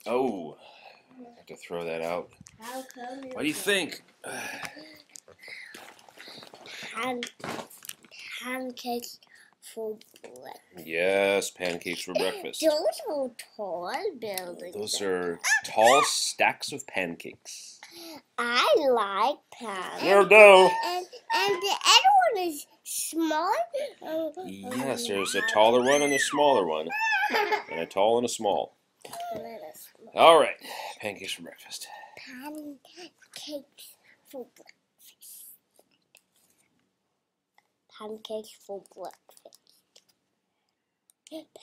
Oh, I have to throw that out. How come What do you think? Pancakes for breakfast. Yes, pancakes for breakfast. Those are tall buildings. Those are tall stacks of pancakes. I like pancakes. There we go. And the other one is small. Yes, there's a taller one and a smaller one. And a tall and a small. All right, pancakes for breakfast. Pancakes for breakfast. Pancakes for breakfast.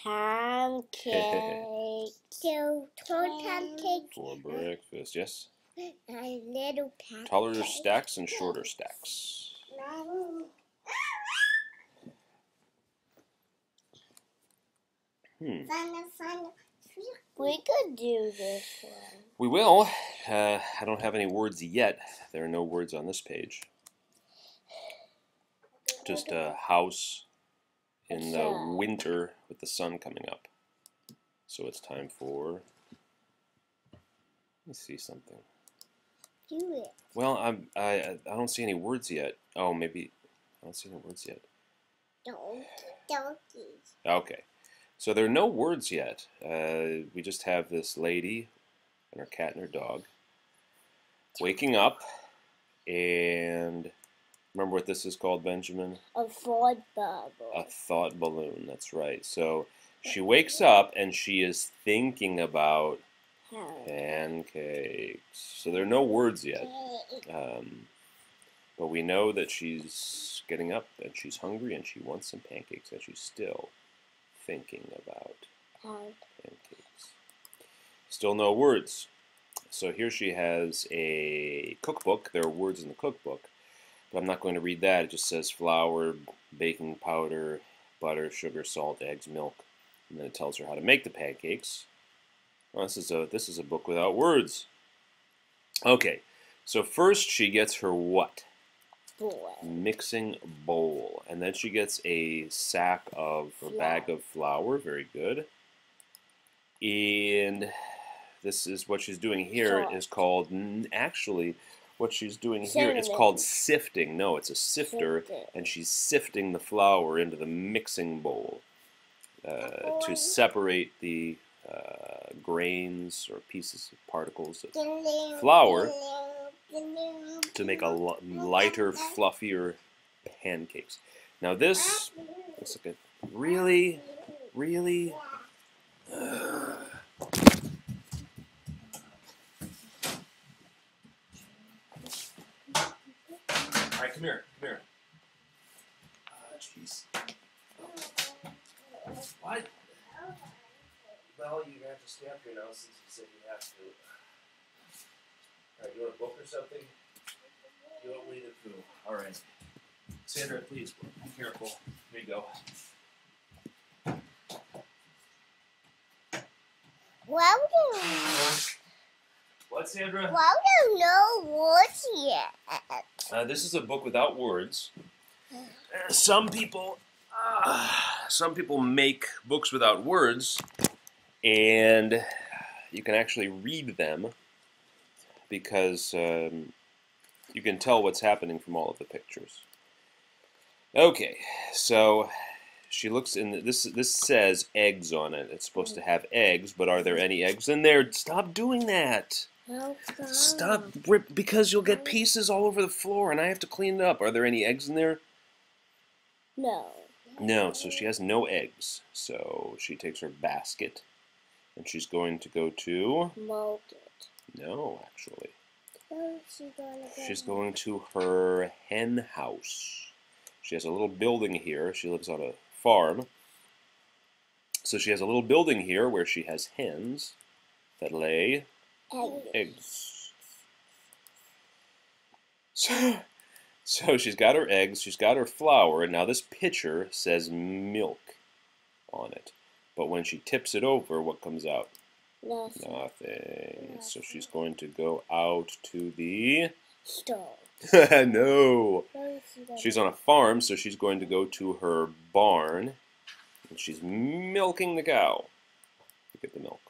Pancakes. So tall pancakes. For breakfast, yes. And little pancakes. Taller stacks and shorter stacks. We could do this one. We will. I don't have any words yet. There are no words on this page. Just a house in the winter with the sun coming up. So it's time for... Let me see something. Do it. Well, I don't see any words yet. Oh, maybe I don't see any words yet. Donkeys. Okay, so there are no words yet. We just have this lady and her cat and her dog waking up, and remember what this is called, Benjamin? A thought bubble. A thought balloon. That's right. So she wakes up and she is thinking about pancakes. So there are no words yet. But we know that she's getting up and she's hungry and she wants some pancakes and she's still thinking about pancakes. Still no words. So here she has a cookbook. There are words in the cookbook, but I'm not going to read that. It just says flour, baking powder, butter, sugar, salt, eggs, milk, and then it tells her how to make the pancakes. Well, this is a book without words. Okay, so first she gets her what? Mixing bowl, and then she gets a sack of or bag of flour. Very good. And this is what she's doing here is called actually what she's doing here is called sifting. No, it's a sifter, and she's sifting the flour into the mixing bowl to separate the grains or pieces of particles of flour to make a lighter, fluffier pancakes. Now this looks like a really, really Alright, come here, come here. Jeez. What? Well, you have to stay up here now since you said you have to. Alright, you want a book or something? You want me to do? Alright. Sandra, please, be careful. Here you go. Well, What, Sandra? well, there's no words yet. This is a book without words. Some people make books without words, and you can actually read them because you can tell what's happening from all of the pictures. Okay, so she looks in. This says eggs on it. It's supposed to have eggs, but are there any eggs in there? Stop doing that. Stop, because you'll get pieces all over the floor, and I have to clean it up. Are there any eggs in there? No. No, so she has no eggs. So she takes her basket, and she's going to go to... Mold it. No, actually. Where's She's going to her hen house. She has a little building here. She lives on a farm. So she has a little building here where she has hens that lay eggs. So she's got her eggs, she's got her flour, and now this pitcher says milk on it. But when she tips it over, what comes out? Nothing. So she's going to go out to the... Stove. No. She's on a farm, so she's going to go to her barn, and she's milking the cow to get the milk.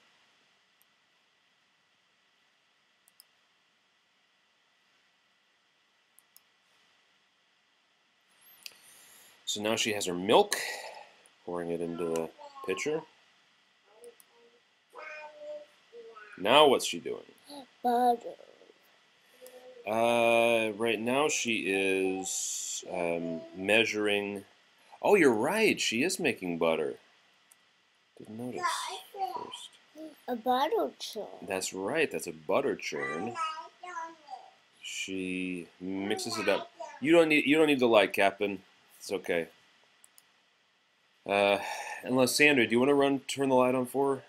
So now she has her milk, pouring it into the pitcher. Now what's she doing? Butter. Right now she is measuring. Oh, you're right. She is making butter. Didn't notice first. A butter churn. That's right. That's a butter churn. She mixes it up. You don't need the light, Captain. It's okay. Unless Sandra, do you want to turn the light on for her?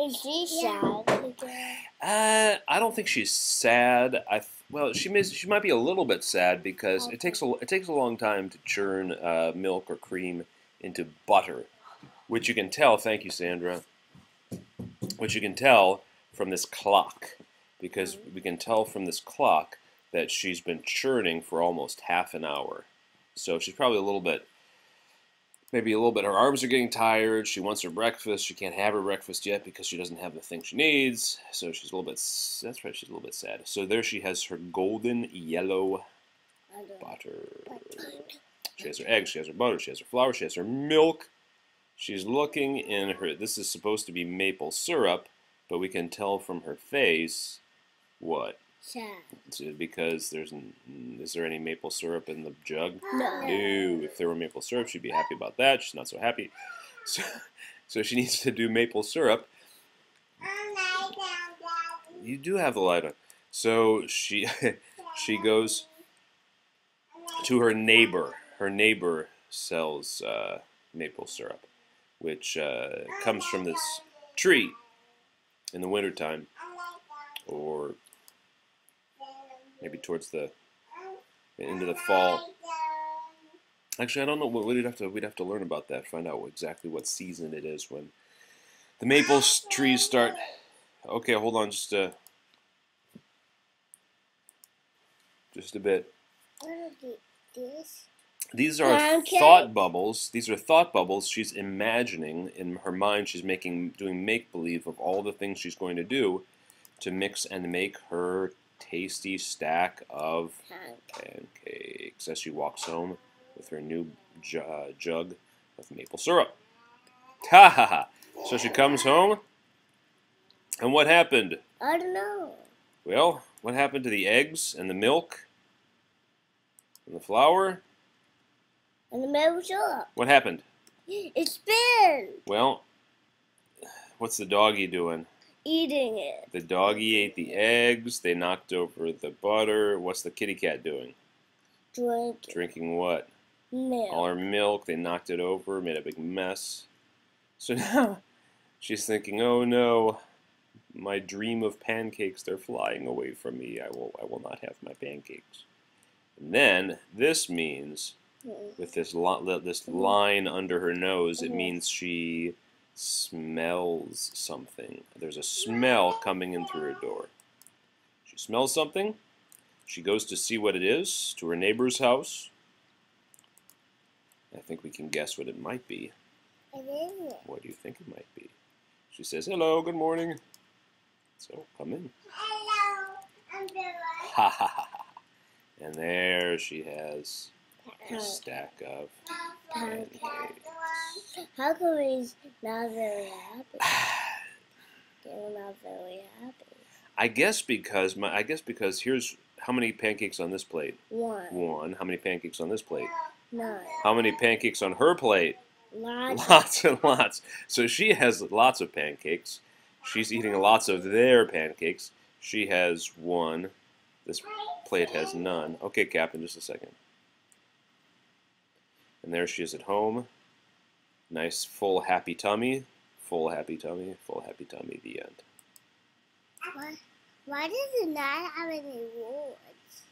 Is she sad again? I don't think she's sad. Well, she might be a little bit sad because it takes a long time to churn milk or cream into butter, which you can tell. Thank you, Sandra. Which you can tell from this clock, because we can tell from this clock that she's been churning for almost half an hour. So she's probably maybe a little bit. Her arms are getting tired. She wants her breakfast. She can't have her breakfast yet because she doesn't have the thing she needs. So she's a little bit. That's right. She's a little bit sad. So there she has her golden yellow butter. She has her eggs. She has her butter. She has her flour. She has her milk. She's looking in her. This is supposed to be maple syrup, but we can tell from her face what. Sad. Because is there any maple syrup in the jug? No. No. If there were maple syrup, she'd be happy about that. She's not so happy. So she needs to do maple syrup. You do have the light on. So she goes to her neighbor. Her neighbor sells maple syrup, which comes from this tree in the wintertime, or maybe towards the into the fall. Actually, I don't know. We'd have to learn about that. Find out exactly what season it is when the maple trees start. Okay, hold on, just a bit. What are this? These are thought bubbles. These are thought bubbles. She's imagining in her mind. She's doing make believe of all the things she's going to do to mix and make her tasty stack of pancakes as she walks home with her new jug of maple syrup. Ha ha ha! So she comes home, and what happened? I don't know. Well, what happened to the eggs and the milk and the flour? And the maple syrup. What happened? It spilled. Well, what's the doggy doing? Eating it. The doggy ate the eggs. They knocked over the butter. What's the kitty cat doing? Drinking what? Milk. All her milk. They knocked it over, made a big mess. So now she's thinking, oh no, my dream of pancakes, they're flying away from me. I will not have my pancakes. And then this means, with this line under her nose, it means she smells something. There's a smell coming in through her door. She smells something. She goes to see what it is, to her neighbor's house. I think we can guess what it might be. What do you think it might be? She says, hello, good morning. So, come in. Hello, I'm Bella. Ha ha ha ha. And there she has a stack of pancakes. How come he's not very happy? They're not very happy. I guess because here's how many pancakes on this plate? One. How many pancakes on this plate? 9. How many pancakes on her plate? Lots. Lots and lots. So she has lots of pancakes. She's eating lots of their pancakes. She has 1. This plate has none. Okay, Captain, just a second. And there she is at home. Nice, full, happy tummy. Full, happy tummy. Full, happy tummy. The end. Why does it not have any words?